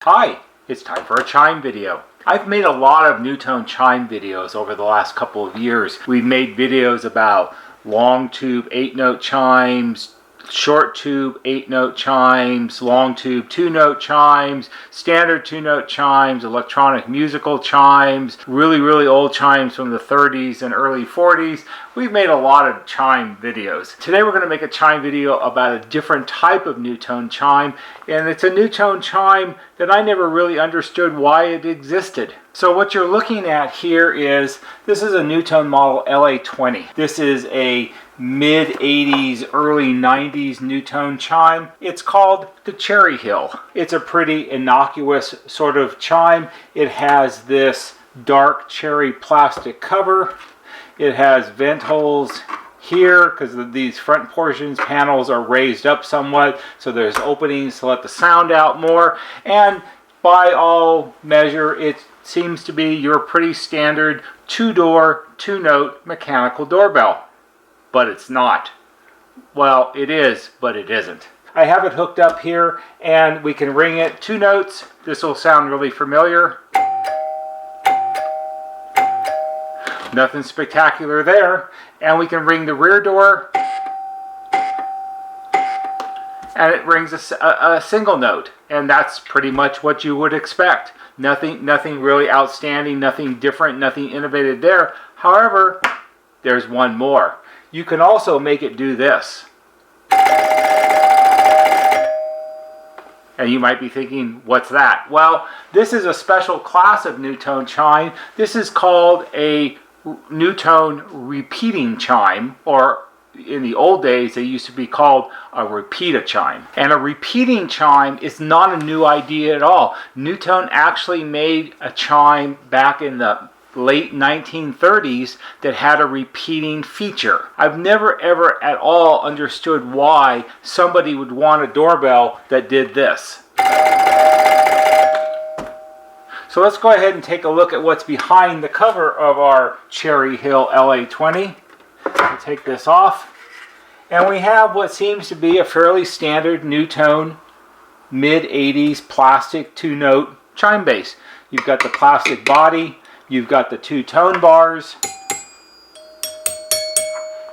Hi, it's time for a chime video. I've made a lot of NuTone chime videos over the last couple of years. We've made videos about long tube 8-note chimes, short tube 8-note chimes, long tube 2-note chimes, standard 2-note chimes, electronic musical chimes, really old chimes from the 30s and early 40s. We've made a lot of chime videos. Today we're going to make a chime video about a different type of NuTone chime, and it's a NuTone chime that I never really understood why it existed. So what you're looking at here is, this is a NuTone model LA20. This is a mid-80s, early 90s NuTone chime. It's called the Cherry Hill. It's a pretty innocuous sort of chime. It has this dark cherry plastic cover. It has vent holes here because these front portions panels are raised up somewhat, so there's openings to let the sound out more. And by all measure, it seems to be your pretty standard 2-door, 2-note mechanical doorbell. But it's not. Well, it is, but it isn't. I have it hooked up here, and we can ring it 2 notes. This will sound really familiar. Nothing spectacular there. And we can ring the rear door, and it rings a single note. And that's pretty much what you would expect. Nothing really outstanding, nothing different, nothing innovative there. However, there's one more. You can also make it do this. And you might be thinking, what's that? Well, this is a special class of NuTone chime. This is called a NuTone repeating chime, or in the old days they used to be called a repeat-a-chime. And a repeating chime is not a new idea at all. NuTone actually made a chime back in the late 1930s that had a repeating feature. I've never ever at all understood why somebody would want a doorbell that did this. So let's go ahead and take a look at what's behind the cover of our Cherry Hill LA20. We'll take this off, and we have what seems to be a fairly standard NuTone mid-80s plastic 2-note chime base. You've got the plastic body. You've got the 2 tone bars.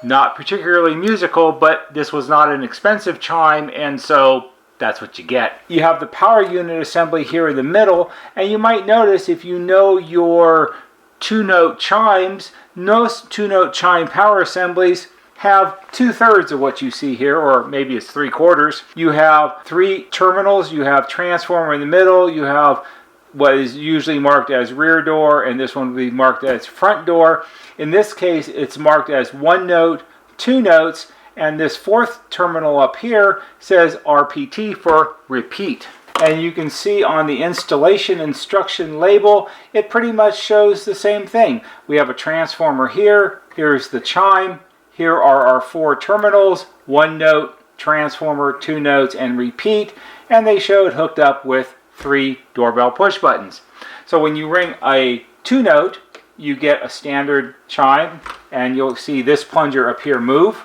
Not particularly musical, but this was not an expensive chime, and so that's what you get. You have the power unit assembly here in the middle, and you might notice, if you know your 2-note chimes, most 2-note chime power assemblies have 2/3 of what you see here, or maybe it's 3/4. You have 3 terminals. You have transformer in the middle. You have what is usually marked as rear door, and this one will be marked as front door. In this case, it's marked as 1 note, 2 notes, and this 4th terminal up here says RPT for repeat. And you can see on the installation instruction label, it pretty much shows the same thing. We have a transformer here, here's the chime, here are our 4 terminals, 1 note, transformer, 2 notes, and repeat, and they show it hooked up with 3 doorbell push buttons. So when you ring a 2-note, you get a standard chime, and you'll see this plunger up here move.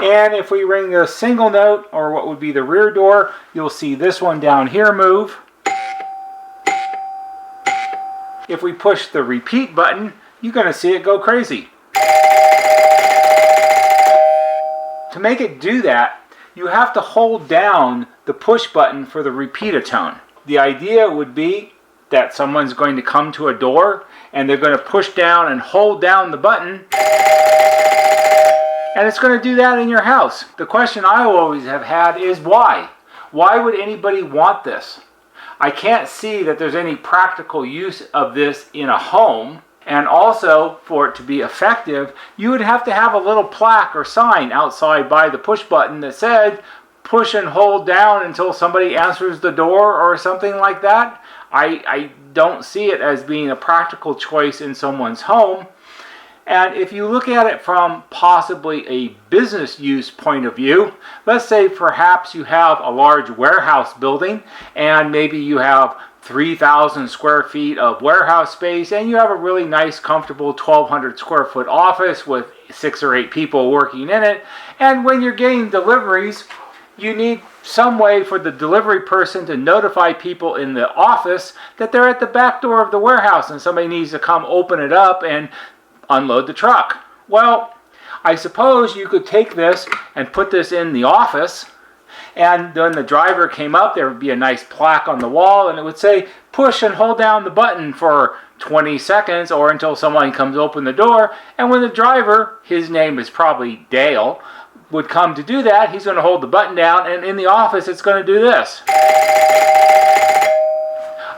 And if we ring the single note, or what would be the rear door, you'll see this one down here move. If we push the repeat button, you're going to see it go crazy. To make it do that, you have to hold down the push button for the repeat-a-tone. The idea would be that someone's going to come to a door, and they're going to push down and hold down the button, and it's going to do that in your house. The question I always have had is why? Why would anybody want this? I can't see that there's any practical use of this in a home. And also, for it to be effective, you would have to have a little plaque or sign outside by the push button that said, push and hold down until somebody answers the door, or something like that. I don't see it as being a practical choice in someone's home. And if you look at it from possibly a business use point of view, let's say perhaps you have a large warehouse building, and maybe you have 3,000 square feet of warehouse space, and you have a really nice, comfortable 1,200 square foot office with 6 or 8 people working in it. And when you're getting deliveries, you need some way for the delivery person to notify people in the office that they're at the back door of the warehouse and somebody needs to come open it up and unload the truck. Well, I suppose you could take this and put this in the office, and when the driver came up, there would be a nice plaque on the wall, and it would say, push and hold down the button for 20 seconds or until someone comes open the door. And when the driver, his name is probably Dale, would come to do that, he's going to hold the button down, and in the office it's going to do this.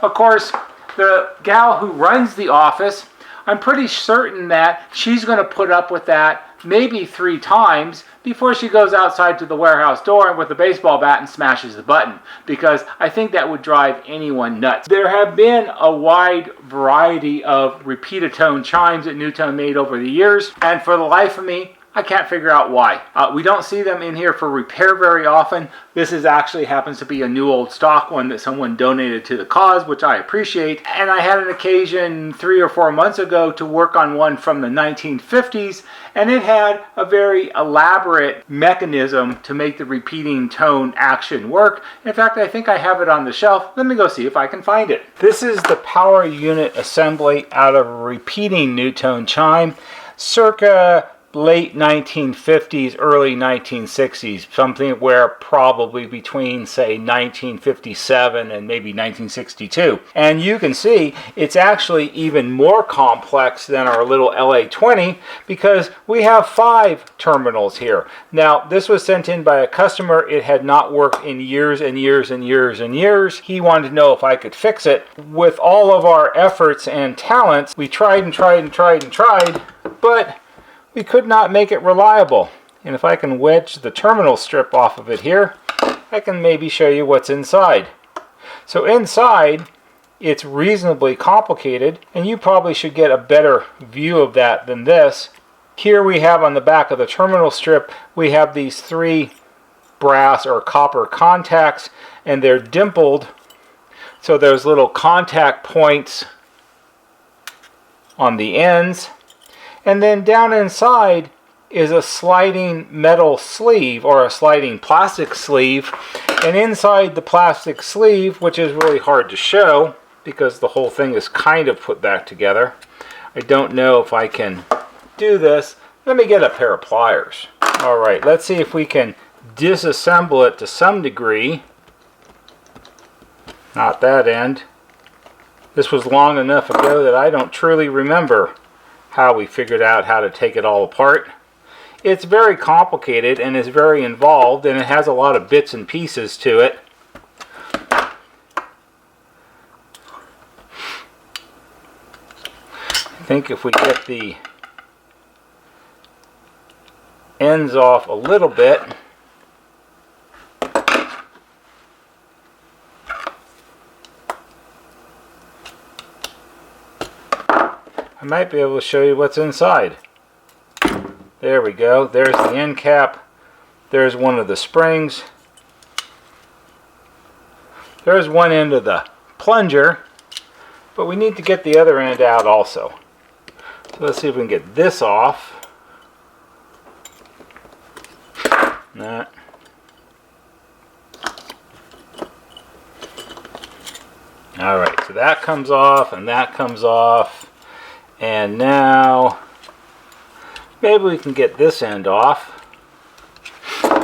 Of course, the gal who runs the office, I'm pretty certain that she's going to put up with that maybe 3 times before she goes outside to the warehouse door and with a baseball bat and smashes the button, because I think that would drive anyone nuts. There have been a wide variety of repeat-a-tone chimes that NuTone made over the years, and for the life of me, I can't figure out why. We don't see them in here for repair very often. This actually happens to be a new old stock one that someone donated to the cause, which I appreciate. And I had an occasion 3 or 4 months ago to work on one from the 1950s, and it had a very elaborate mechanism to make the repeating tone action work. In fact, I think I have it on the shelf. Let me go see if I can find it. This is the power unit assembly out of a repeating NuTone chime, circa late 1950s, early 1960s, something where probably between, say, 1957 and maybe 1962. And you can see it's actually even more complex than our little LA20 because we have 5 terminals here. Now, this was sent in by a customer. It had not worked in years and years and years and years. He wanted to know if I could fix it. With all of our efforts and talents, we tried and tried and tried and tried, but we could not make it reliable. And if I can wedge the terminal strip off of it here, I can maybe show you what's inside. So inside, it's reasonably complicated, and you probably should get a better view of that than this. Here we have on the back of the terminal strip, we have these 3 brass or copper contacts, and they're dimpled. So there's little contact points on the ends. And then down inside is a sliding metal sleeve or a sliding plastic sleeve. And inside the plastic sleeve, which is really hard to show because the whole thing is kind of put back together. I don't know if I can do this. Let me get a pair of pliers. Alright, let's see if we can disassemble it to some degree. Not that end. This was long enough ago that I don't truly remember how we figured out how to take it all apart. It's very complicated and is very involved, and it has a lot of bits and pieces to it. I think if we get the ends off a little bit, I might be able to show you what's inside. There we go. There's the end cap. There's one of the springs. There's one end of the plunger, but we need to get the other end out also. So let's see if we can get this off. That. Alright, so that comes off and that comes off. And now, maybe we can get this end off.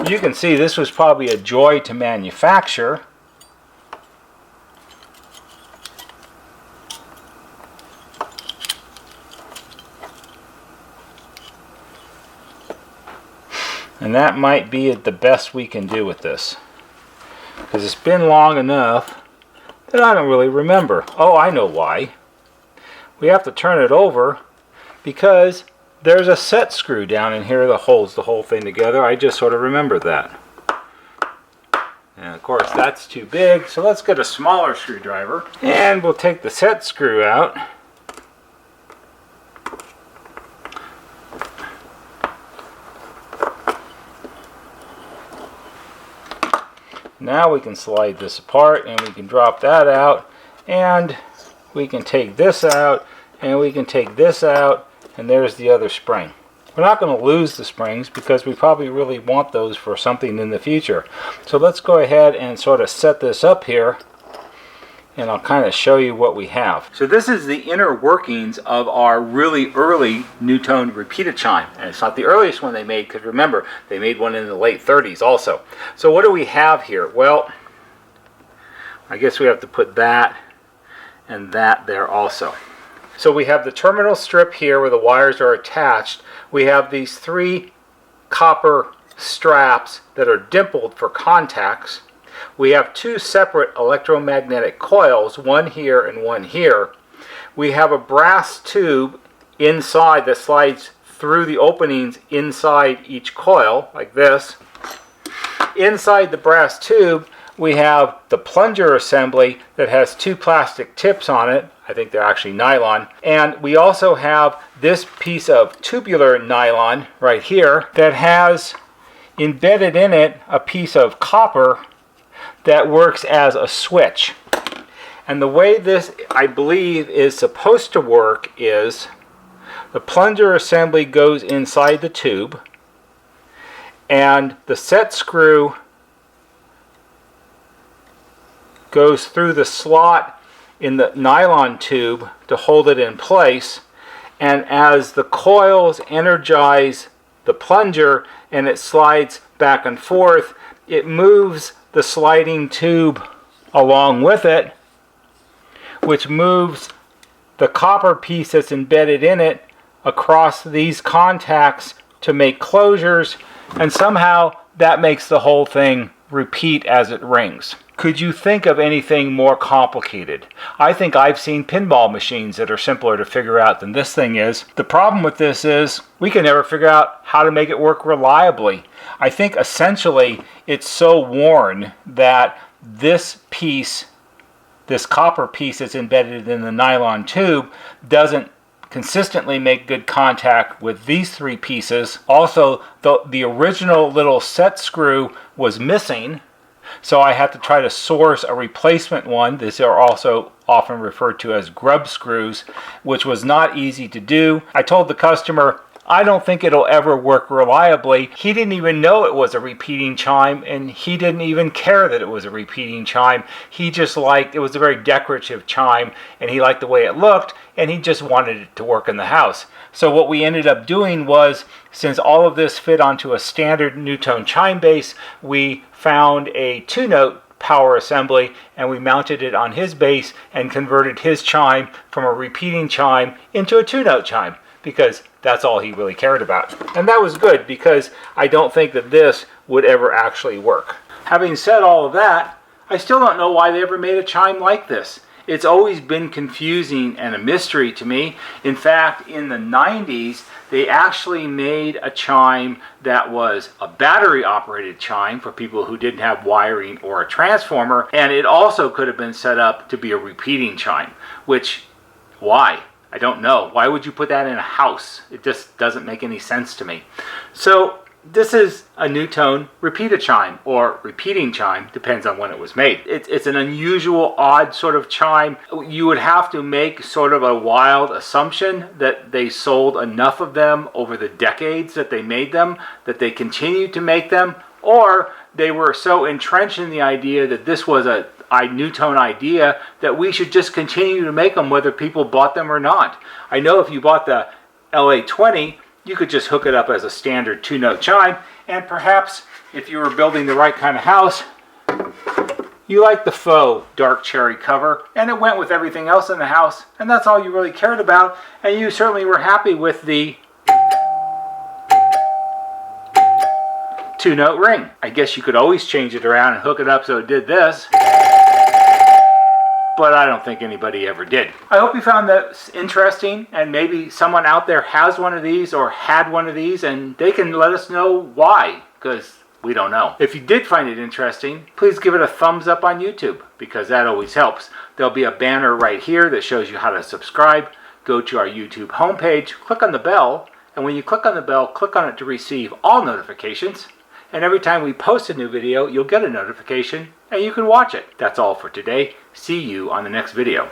You can see this was probably a joy to manufacture. And that might be the best we can do with this, because it's been long enough that I don't really remember. Oh, I know why. We have to turn it over because there's a set screw down in here that holds the whole thing together. I just sort of remembered that. And of course that's too big, so let's get a smaller screwdriver and we'll take the set screw out. Now we can slide this apart and we can drop that out, and we can take this out and we can take this out, and there's the other spring. We're not going to lose the springs because we probably really want those for something in the future. So let's go ahead and sort of set this up here, and I'll kind of show you what we have. So this is the inner workings of our really early NuTone repeat-a-chime. And it's not the earliest one they made, because remember, they made one in the late 30s also. So what do we have here? Well, I guess we have to put that and that there also. So we have the terminal strip here where the wires are attached. We have these 3 copper straps that are dimpled for contacts. We have 2 separate electromagnetic coils, one here and one here. We have a brass tube inside that slides through the openings inside each coil, like this. Inside the brass tube, we have the plunger assembly that has 2 plastic tips on it. I think they're actually nylon. And we also have this piece of tubular nylon right here that has embedded in it a piece of copper that works as a switch. And the way this, I believe, is supposed to work is the plunger assembly goes inside the tube, and the set screw goes through the slot in the nylon tube to hold it in place. And as the coils energize the plunger and it slides back and forth, it moves the sliding tube along with it, which moves the copper piece that's embedded in it across these contacts to make closures, and somehow that makes the whole thing repeat as it rings. Could you think of anything more complicated? I think I've seen pinball machines that are simpler to figure out than this thing is. The problem with this is we can never figure out how to make it work reliably. I think essentially it's so worn that this piece, this copper piece that's embedded in the nylon tube, doesn't consistently make good contact with these 3 pieces. Also, the original little set screw was missing, so I had to try to source a replacement one. These are also often referred to as grub screws, which was not easy to do. I told the customer, I don't think it'll ever work reliably. He didn't even know it was a repeating chime, and he didn't even care that it was a repeating chime. He just liked, it was a very decorative chime, and he liked the way it looked, and he just wanted it to work in the house. So what we ended up doing was, since all of this fit onto a standard NuTone chime base, we found a 2-note power assembly, and we mounted it on his base and converted his chime from a repeating chime into a 2-note chime, because that's all he really cared about. And that was good, because I don't think that this would ever actually work. Having said all of that, I still don't know why they ever made a chime like this. It's always been confusing and a mystery to me. In fact, in the 90s, they actually made a chime that was a battery-operated chime for people who didn't have wiring or a transformer, and it also could have been set up to be a repeating chime, which, why? I don't know. Why would you put that in a house? It just doesn't make any sense to me. So this is a NuTone repeat-a-chime, or repeating chime, depends on when it was made. It's an unusual, odd sort of chime. You would have to make sort of a wild assumption that they sold enough of them over the decades that they made them, that they continued to make them, or they were so entrenched in the idea that this was a NuTone idea that we should just continue to make them whether people bought them or not. I know if you bought the LA20, you could just hook it up as a standard 2-note chime, and perhaps if you were building the right kind of house, you liked the faux dark cherry cover, and it went with everything else in the house, and that's all you really cared about, and you certainly were happy with the 2-note ring. I guess you could always change it around and hook it up so it did this, but I don't think anybody ever did. I hope you found that interesting, and maybe someone out there has one of these or had one of these, and they can let us know why, because we don't know. If you did find it interesting, please give it a thumbs up on YouTube, because that always helps. There'll be a banner right here that shows you how to subscribe. Go to our YouTube homepage, click on the bell, and when you click on the bell, click on it to receive all notifications. And every time we post a new video, you'll get a notification and you can watch it. That's all for today. See you on the next video.